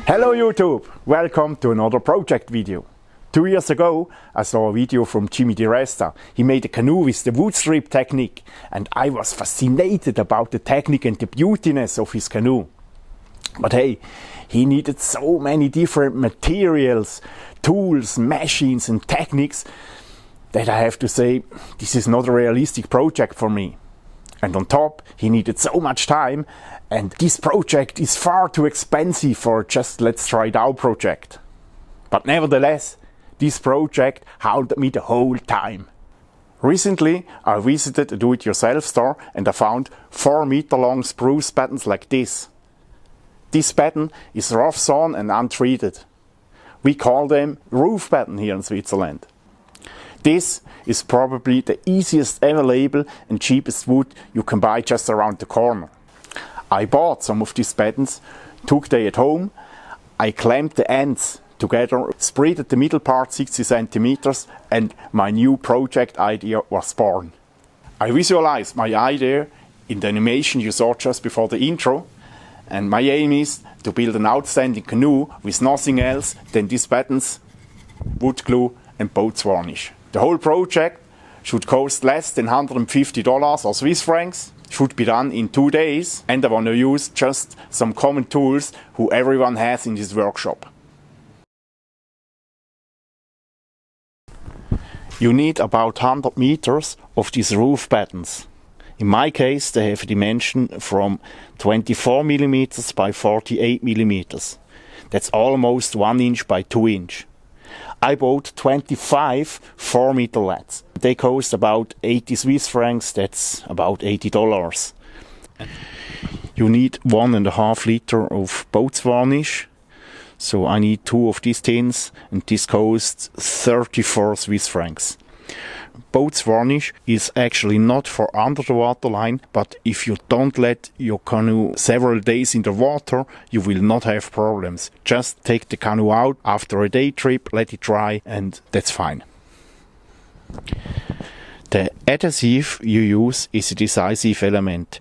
Hello YouTube! Welcome to another project video. 2 years ago I saw a video from Jimmy DiResta. He made a canoe with the wood strip technique and I was fascinated about the technique and the beautiness of his canoe. But hey, he needed so many different materials, tools, machines and techniques that I have to say this is not a realistic project for me. And on top, he needed so much time, and this project is far too expensive for just let's try it out project. But nevertheless, this project haunted me the whole time. Recently, I visited a do-it-yourself store and I found 4-meter long spruce battens like this. This batten is rough sawn and untreated. We call them roof batten here in Switzerland. This is probably the easiest available and cheapest wood you can buy just around the corner. I bought some of these battens, took them at home, I clamped the ends together, spread the middle part 60 centimeters, and my new project idea was born. I visualized my idea in the animation you saw just before the intro, and my aim is to build an outstanding canoe with nothing else than these battens, wood glue and boat varnish. The whole project should cost less than $150 or Swiss francs, should be done in 2 days, and I want to use just some common tools who everyone has in this workshop. You need about 100 meters of these roof battens. In my case they have a dimension from 24 mm by 48 mm. That's almost 1 inch by 2 inch. I bought 25 4-meter lads. They cost about 80 Swiss francs, that's about $80. You need 1.5 liter of boat varnish. So I need 2 of these tins and this costs 34 Swiss francs. Boat varnish is actually not for under the water line, but if you don't let your canoe several days in the water, you will not have problems. Just take the canoe out after a day trip, let it dry, and that's fine. The adhesive you use is a decisive element.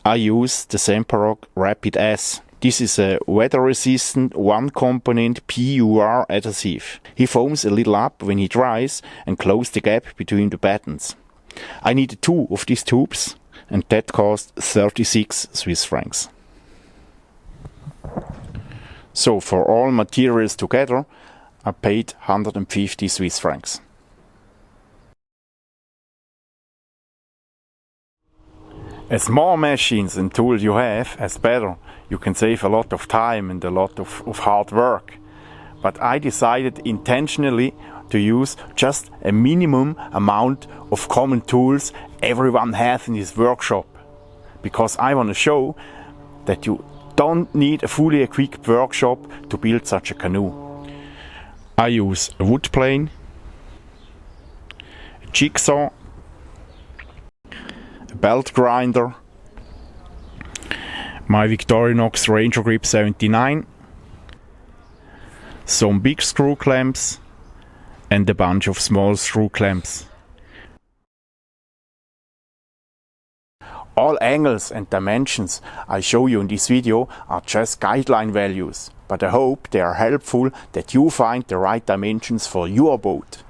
I use the Semperock Rapid S. This is a weather-resistant, one-component PUR adhesive. He foams a little up when he dries and closes the gap between the battens. I needed 2 of these tubes and that cost 36 Swiss francs. So for all materials together, I paid 150 Swiss francs. As more machines and tools you have, as better. You can save a lot of time and a lot of hard work. But I decided intentionally to use just a minimum amount of common tools everyone has in his workshop. Because I want to show that you don't need a fully equipped workshop to build such a canoe. I use a wood plane, a jigsaw, a belt grinder, my Victorinox Ranger Grip 79, some big screw clamps and a bunch of small screw clamps. All angles and dimensions I show you in this video are just guideline values, but I hope they are helpful that you find the right dimensions for your boat.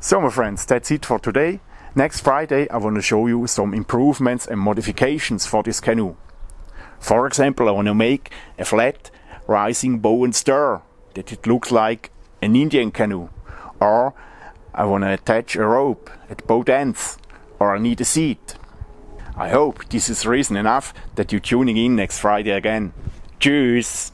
So my friends, that's it for today. Next Friday I want to show you some improvements and modifications for this canoe. For example, I want to make a flat rising bow and stir that it looks like an Indian canoe, or I want to attach a rope at both ends, or I need a seat. I hope this is reason enough that you're tuning in next Friday again. Tschüss!